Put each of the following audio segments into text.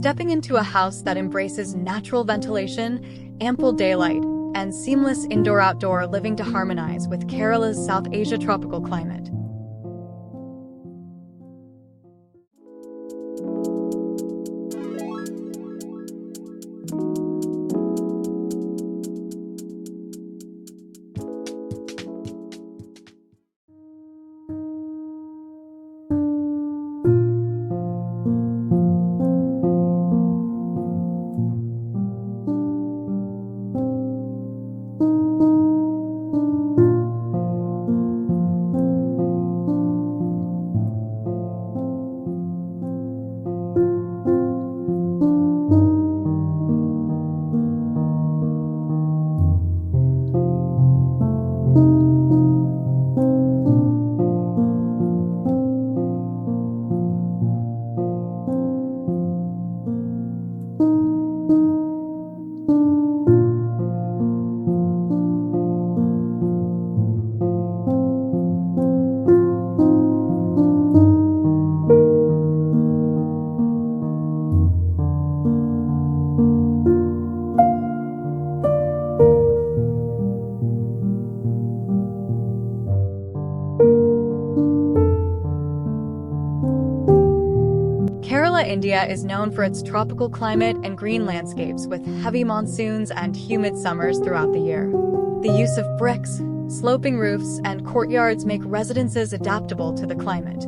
stepping into a house that embraces natural ventilation, ample daylight, and seamless indoor-outdoor living to harmonize with Kerala's South Asia tropical climate. Kerala, India is known for its tropical climate and green landscapes with heavy monsoons and humid summers throughout the year. The use of bricks, sloping roofs, and courtyards make residences adaptable to the climate.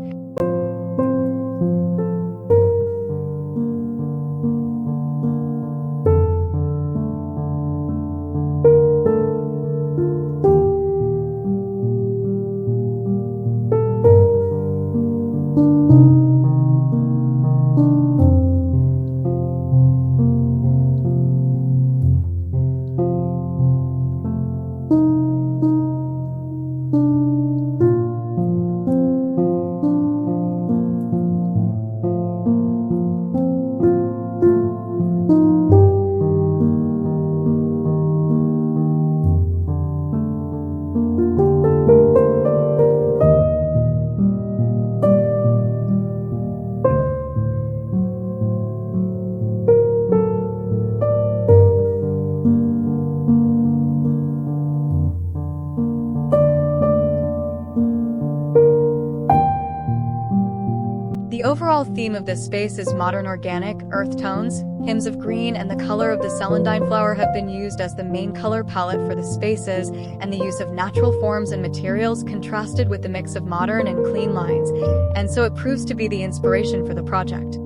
The overall theme of this space is modern organic, earth tones. Hymns of green and the color of the celandine flower have been used as the main color palette for the spaces, and the use of natural forms and materials contrasted with the mix of modern and clean lines, and so it proves to be the inspiration for the project.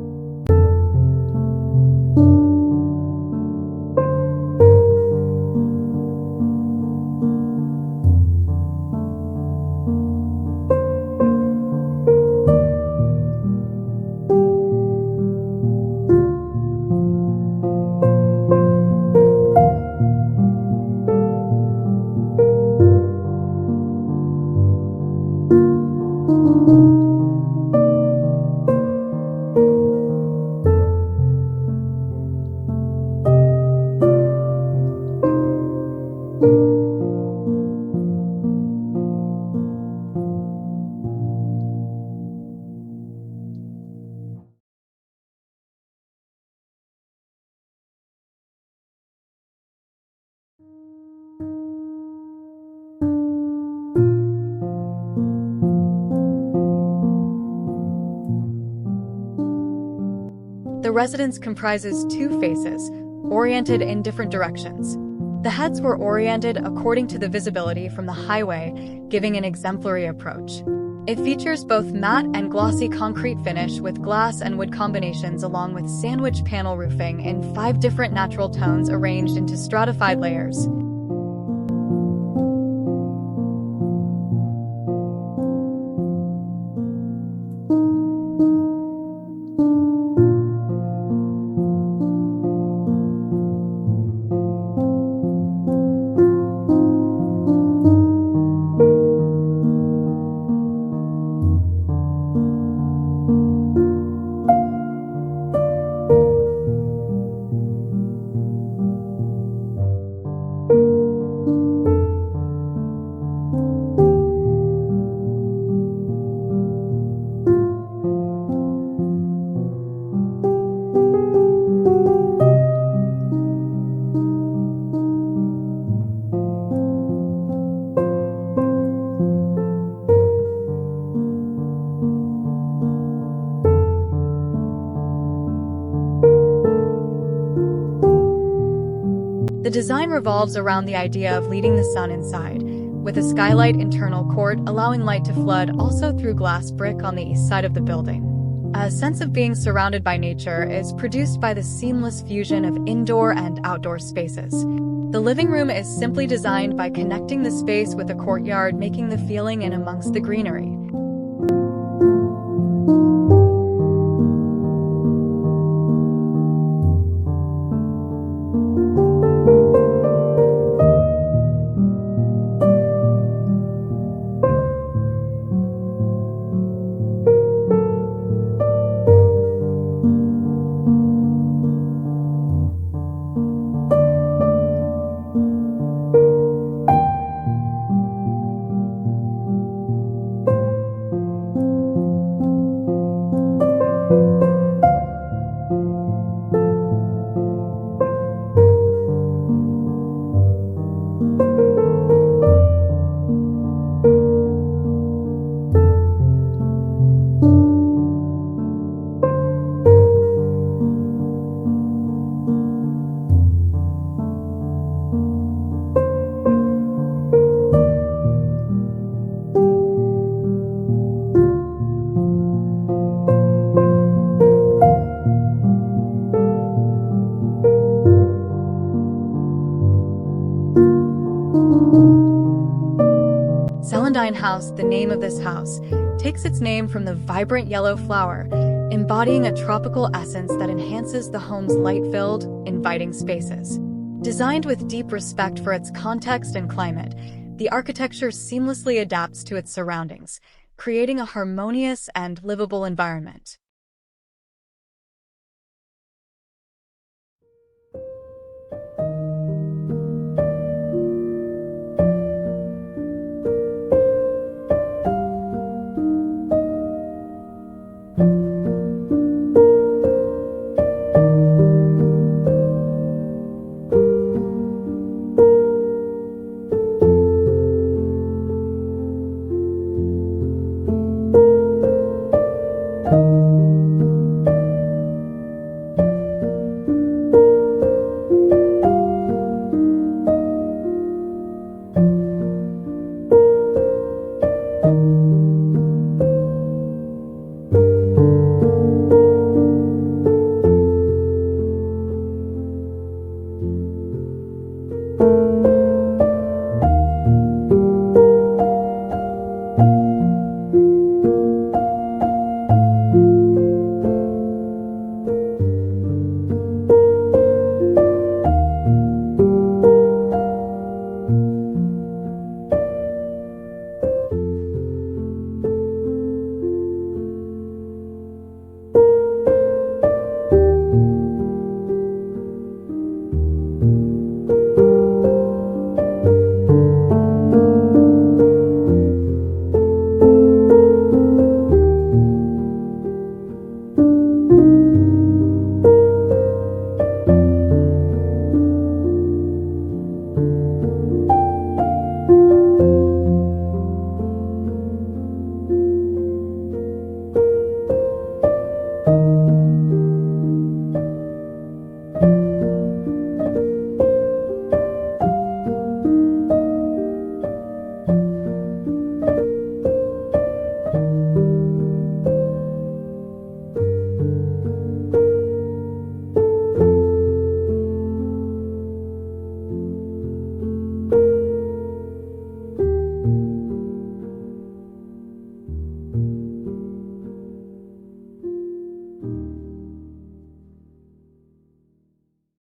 The residence comprises two faces, oriented in different directions. The heads were oriented according to the visibility from the highway, giving an exemplary approach. It features both matte and glossy concrete finish with glass and wood combinations, along with sandwich panel roofing in 5 different natural tones arranged into stratified layers. The design revolves around the idea of leading the sun inside, with a skylight internal court allowing light to flood also through glass brick on the east side of the building. A sense of being surrounded by nature is produced by the seamless fusion of indoor and outdoor spaces. The living room is simply designed by connecting the space with a courtyard, making the feeling in amongst the greenery. Celandine House, the name of this house, takes its name from the vibrant yellow flower, embodying a tropical essence that enhances the home's light-filled, inviting spaces. Designed with deep respect for its context and climate, the architecture seamlessly adapts to its surroundings, creating a harmonious and livable environment.